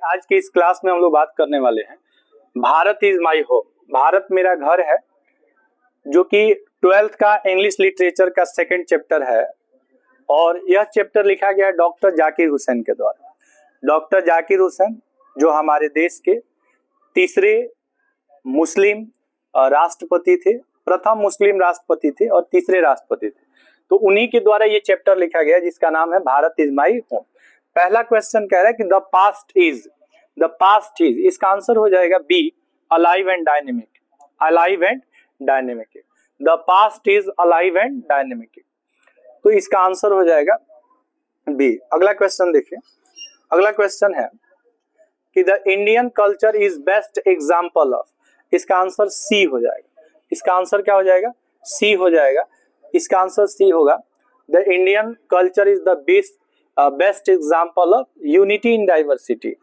आज की इस क्लास में हम लोग बात करने वाले हैं Bharat is my home, Bharat मेरा घर है, जो कि 12th का इंग्लिश लिटरेचर का सेकंड चैप्टर है। और यह चैप्टर लिखा गया है डॉक्टर जाकिर हुसैन के द्वारा। डॉक्टर जाकिर हुसैन जो हमारे देश के तीसरे मुस्लिम राष्ट्रपति थे, प्रथम मुस्लिम राष्ट्रपति थे और तीसरे राष्ट्रपति थे। तो उन्हीं के द्वारा ये चैप्टर लिखा गया जिसका नाम है भारत इज माई होम। पहला क्वेश्चन कह रहा है कि द पास्ट इज, इसका आंसर हो जाएगा B, alive and dynamic. Alive and dynamic, the past is alive and dynamic, तो इसका आंसर हो जाएगा बी। अगला क्वेश्चन देखिए, अगला क्वेश्चन है कि the Indian culture is best example of, इसका आंसर सी हो जाएगा। इसका आंसर क्या हो जाएगा? सी हो जाएगा। इसका आंसर सी होगा। The Indian culture is the best example of unity in diversity.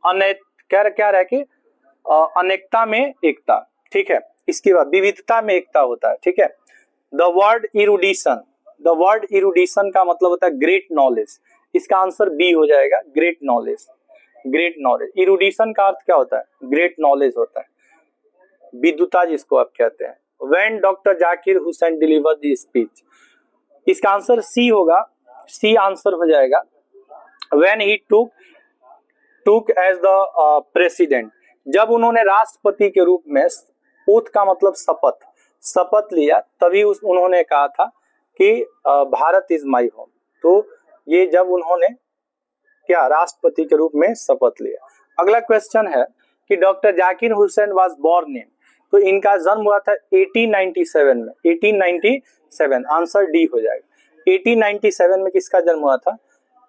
क्या रहे कि अनेकता में एकता, ठीक है। इसके बाद विविधता में एकता होता है, ठीक है। द वर्ड इरुडिशन, द वर्ड इरुडिशन का मतलब होता है ग्रेट नॉलेज। इसका आंसर बी हो जाएगा, ग्रेट नॉलेज। ग्रेट नॉलेज, इरुडिशन का अर्थ क्या होता है? ग्रेट नॉलेज होता है, विद्वता जिसको आप कहते हैं। When doctor Zakir Hussain deliver the speech, इसका आंसर सी होगा, सी आंसर हो जाएगा। When he took as the president, जब उन्होंने राष्ट्रपति के रूप में, ओथ का मतलब शपथ लिया, तभी उन्होंने कहा था कि भारत इज माई होम। तो ये जब उन्होंने क्या राष्ट्रपति के रूप में शपथ लिया। अगला क्वेश्चन है कि doctor Zakir Hussain was born in, तो इनका जन्म हुआ था 1897 में। 1897 आंसर डी हो जाएगा। 1897 में किसका जन्म हुआ था?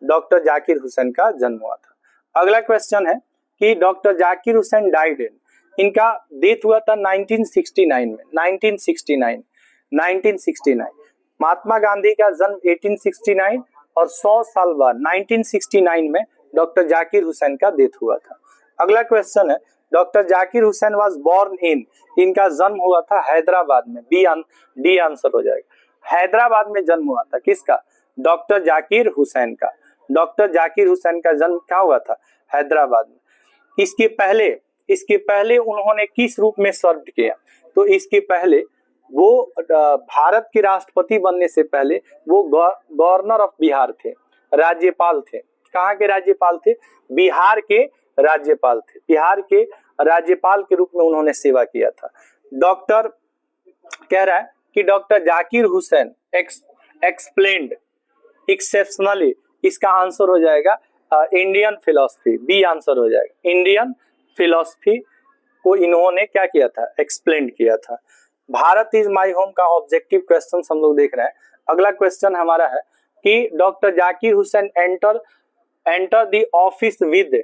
डॉक्टर जाकिर हुसैन का जन्म हुआ था। अगला क्वेश्चन है कि doctor Zakir Hussain died in, इनका डेथ हुआ था 1969 में। 1969 महात्मा गांधी का जन्म 1869 और 100 साल बाद 1969 में डॉक्टर जाकिर हुसैन का डेथ हुआ था। अगला क्वेश्चन है doctor Zakir Hussain was born in, इनका जन्म हुआ था हैदराबाद में। डी आंसर हो जाएगा। हैदराबाद में जन्म हुआ था किसका? डॉक्टर जाकिर हुसैन का। डॉक्टर जाकिर हुसैन का जन्म क्या हुआ था? हैदराबाद में। इसके पहले उन्होंने किस रूप में सर्व किया? तो इसके पहले वो भारत के राष्ट्रपति बनने से पहले वो गवर्नर ऑफ बिहार थे, राज्यपाल थे। कहाँ के राज्यपाल थे? बिहार के राज्यपाल थे। बिहार के राज्यपाल के रूप में उन्होंने सेवा किया था। डॉक्टर कह रहा है कि doctor Zakir Hussain explained exceptionally, इसका आंसर हो जाएगा इंडियन फिलॉसफी। बी आंसर हो जाएगा। इंडियन फिलॉसफी को इन्होंने क्या किया था? एक्सप्लेन किया था। भारत इज माई होम का ऑब्जेक्टिव क्वेश्चन हम लोग देख रहे हैं। अगला क्वेश्चन हमारा है कि doctor Zakir Hussain enter the office with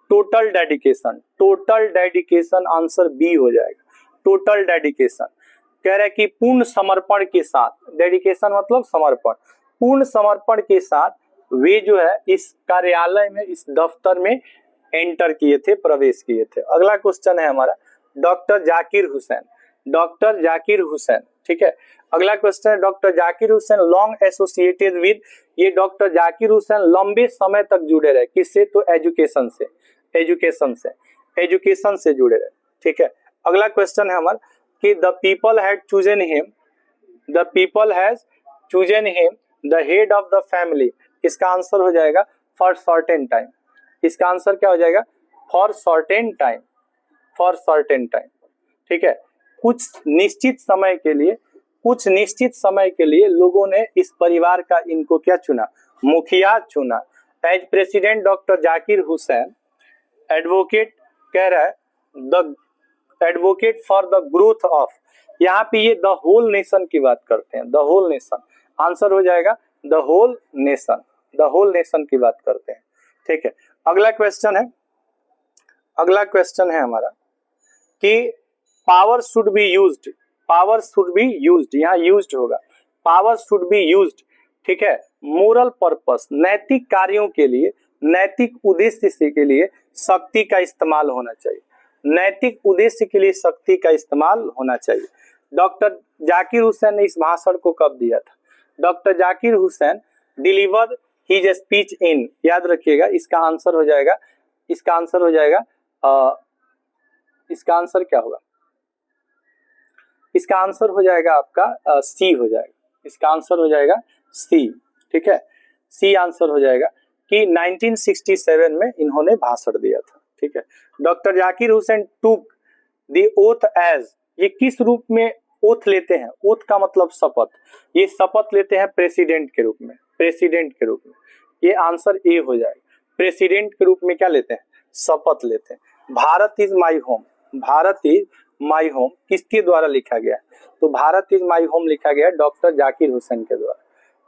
total dedication. Total dedication answer B हो जाएगा। टोटल डेडिकेशन कह रहा है कि पूर्ण समर्पण के साथ, डेडिकेशन मतलब समर्पण, पूर्ण समर्पण के साथ वे जो है इस कार्यालय में, इस दफ्तर में एंटर किए थे, प्रवेश किए थे। अगला क्वेश्चन है हमारा डॉक्टर जाकिर हुसैन। डॉक्टर जाकिर हुसैन, ठीक है। अगला क्वेश्चन है doctor Zakir Hussain long associated with, ये डॉक्टर जाकिर हुसैन लंबे समय तक जुड़े रहे किससे? तो एजुकेशन से जुड़े रहे, ठीक है। अगला क्वेश्चन है हमारा कि the people has chosen him the head of the family, इसका आंसर हो जाएगा फॉर सर्टेन टाइम। इसका आंसर क्या हो जाएगा? फॉर सर्टेन टाइम, ठीक है। कुछ निश्चित समय के लिए लोगों ने इस परिवार का इनको क्या चुना? मुखिया चुना। As president doctor Zakir Hussain advocate, कह रहा है the advocate for the growth of, यहाँ पे ये द होल नेशन की बात करते हैं। द होल नेशन आंसर हो जाएगा द होल नेशन की बात करते हैं, ठीक है। अगला क्वेश्चन है हमारा कि पावर शुड बी यूज्ड, यहाँ यूज्ड होगा, पावर शुड बी यूज्ड, ठीक है, मोरल पर्पस, नैतिक कार्यों के लिए, नैतिक उद्देश्य के लिए शक्ति का इस्तेमाल होना चाहिए। नैतिक उद्देश्य के लिए शक्ति का इस्तेमाल होना चाहिए। डॉक्टर जाकिर हुसैन ने इस भाषण को कब दिया था? Doctor Zakir Hussain deliver his speech in, याद रखिएगा इसका आंसर हो जाएगा इसका आंसर हो जाएगा इसका आंसर क्या होगा, इसका आंसर हो जाएगा आपका सी हो जाएगा, इसका आंसर हो जाएगा सी। ठीक है, सी आंसर हो जाएगा कि 1967 में इन्होंने भाषण दिया था। ठीक है, doctor Zakir Hussain took the oath as, ये किस रूप में ओथ लेते हैं, ओथ का मतलब शपथ, ये शपथ लेते हैं प्रेसिडेंट के रूप में, प्रेसिडेंट के रूप में, ये आंसर ए हो जाएगा। प्रेसिडेंट के रूप में क्या लेते हैं, शपथ लेते हैं। Bharat is my home, Bharat is my home किसके द्वारा लिखा गया है, तो भारत इज माई होम लिखा गया है डॉक्टर जाकिर हुसैन के द्वारा,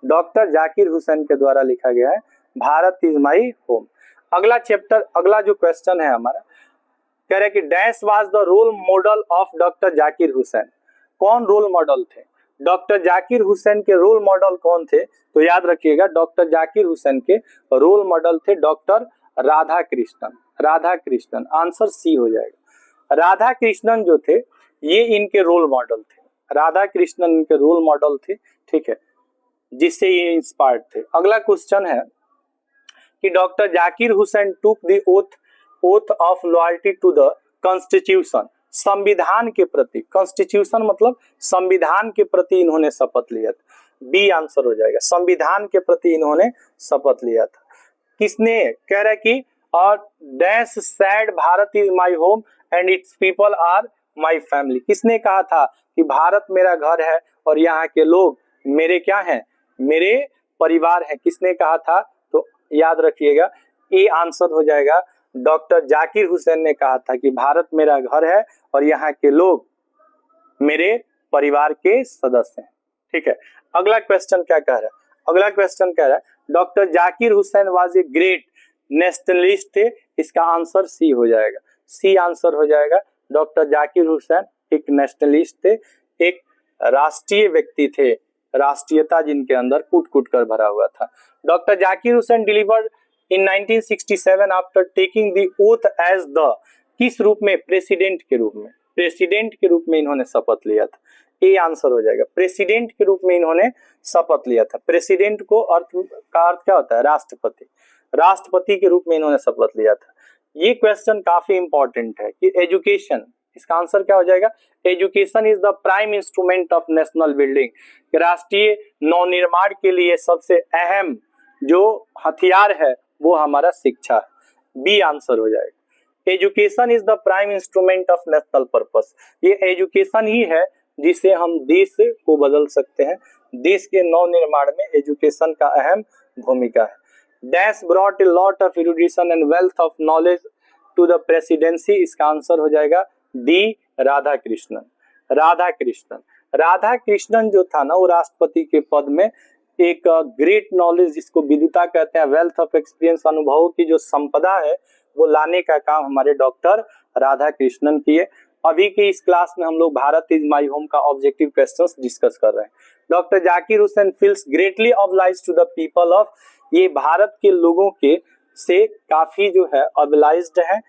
डॉक्टर जाकिर हुसैन के द्वारा लिखा गया है भारत इज माई होम। अगला चैप्टर, अगला जो क्वेश्चन है हमारा, कह रहे हैं कि dash was the role model of doctor Zakir Hussain, कौन रोल मॉडल थे, डॉक्टर जाकिर हुसैन के रोल मॉडल कौन थे, तो याद रखिएगा डॉक्टर जाकिर हुसैन के रोल मॉडल थे doctor Radha Krishnan, Radha Krishnan, answer C हो जाएगा। राधा कृष्णन जो थे ये इनके रोल मॉडल थे, राधा कृष्णन इनके रोल मॉडल थे। ठीक है, जिससे ये इंस्पायर्ड थे। अगला क्वेश्चन है कि doctor Zakir Hussain took the oath of loyalty to the constitution, संविधान के प्रति, कॉन्स्टिट्यूशन मतलब संविधान के प्रति इन्होंने शपथ लिया था, बी आंसर हो जाएगा, संविधान के प्रति इन्होंने शपथ लिया था। किसने, कह रहा है कि और dash said Bharat is my home and its people are my family, किसने कहा था कि भारत मेरा घर है और यहाँ के लोग मेरे क्या हैं, मेरे परिवार है, किसने कहा था, तो याद रखिएगा ए आंसर हो जाएगा, डॉक्टर जाकिर हुसैन ने कहा था कि भारत मेरा घर है और यहाँ के लोग मेरे परिवार के सदस्य हैं। ठीक है, अगला क्वेश्चन क्या कह रहा है, अगला क्वेश्चन कह रहा है doctor Zakir Hussain was a great nationalist थे, इसका आंसर सी हो जाएगा, सी आंसर हो जाएगा, डॉक्टर जाकिर हुसैन एक नेशनलिस्ट थे, एक राष्ट्रीय व्यक्ति थे, राष्ट्रीयता जिनके अंदर कूट कूट कर भरा हुआ था। Doctor Zakir Hussain delivered in 1967 after taking the oath as the, किस रूप में, प्रेसिडेंट के रूप में, प्रेसिडेंट के रूप में इन्होंने शपथ लिया था, ए आंसर हो जाएगा, प्रेसिडेंट के रूप में इन्होंने शपथ लिया था। प्रेसिडेंट को अर्थ का अर्थ क्या होता है, राष्ट्रपति, राष्ट्रपति के रूप में इन्होंने शपथ लिया था। ये क्वेश्चन काफी इंपॉर्टेंट है कि एजुकेशन, इसका आंसर क्या हो जाएगा, education is the prime instrument of national building, राष्ट्रीय नवनिर्माण के लिए सबसे अहम जो हथियार है वो हमारा शिक्षा है, बी आंसर हो जाएगा। Education is the prime instrument of national purpose, ये एजुकेशन ही है जिससे हम देश को बदल सकते हैं, देश के नवनिर्माण में एजुकेशन का अहम भूमिका है। Dash brought a lot of erudition and wealth of knowledge to the presidency, इसका आंसर हो जाएगा डी राधा कृष्णन, राधा कृष्णन, राधा कृष्णन जो था ना वो राष्ट्रपति के पद में एक ग्रेट नॉलेज जिसको विद्वता कहते हैं, वेल्थ ऑफ एक्सपीरियंस, अनुभवों की जो संपदा है वो लाने का काम हमारे डॉक्टर राधा कृष्णन किए। अभी की इस क्लास में हम लोग भारत इज माई होम का ऑब्जेक्टिव क्वेश्चंस डिस्कस कर रहे हैं। Doctor Zakir Hussain feels greatly obliged to the people of, ये भारत के लोगों के से काफी जो है ऑब्लाइज्ड है,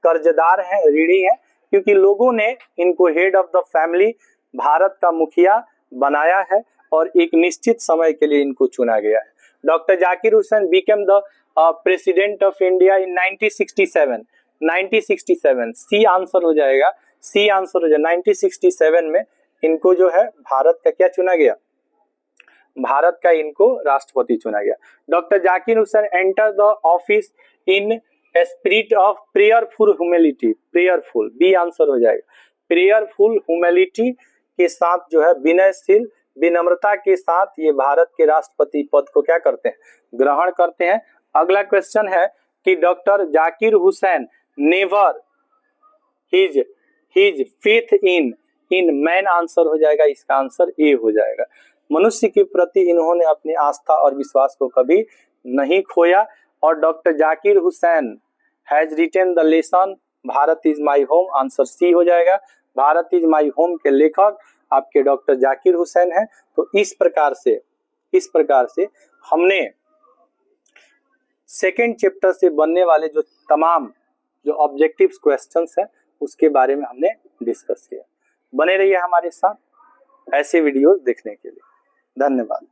कर्जदार है, ऋणी है, क्योंकि लोगों ने इनको head of the family, Bharat का मुखिया बनाया है और एक निश्चित समय के लिए इनको चुना गया है। Doctor Zakir Hussain became the president of India in 1967, 1967 C answer हो जाएगा, सी आंसर हो जाएगा, 1967 में इनको जो है भारत का क्या चुना गया, भारत का इनको राष्ट्रपति चुना गया। Doctor Zakir Hussain enter the office in spirit of prayerful humility, prayerful, B answer हो जाएगा, प्रेयरफुल ह्यूमिलिटी के साथ जो है विनयशील, विनम्रता के साथ ये भारत के राष्ट्रपति पद को क्या करते हैं, ग्रहण करते हैं। अगला क्वेश्चन है कि doctor Zakir Hussain never his faith in man, answer हो जाएगा, इसका आंसर ए हो जाएगा। मनुष्य के प्रति इन्होंने अपनी आस्था और विश्वास को कभी नहीं खोया। और doctor Zakir Hussain has written the lesson Bharat is my home, answer C हो जाएगा। भारत इज माई होम के लेखक आपके डॉक्टर जाकिर हुसैन हैं। तो इस प्रकार से हमने सेकेंड चैप्टर से बनने वाले जो तमाम जो ऑब्जेक्टिव क्वेश्चंस हैं उसके बारे में हमने डिस्कस किया। बने रहिए हमारे साथ ऐसे वीडियोस देखने के लिए। धन्यवाद।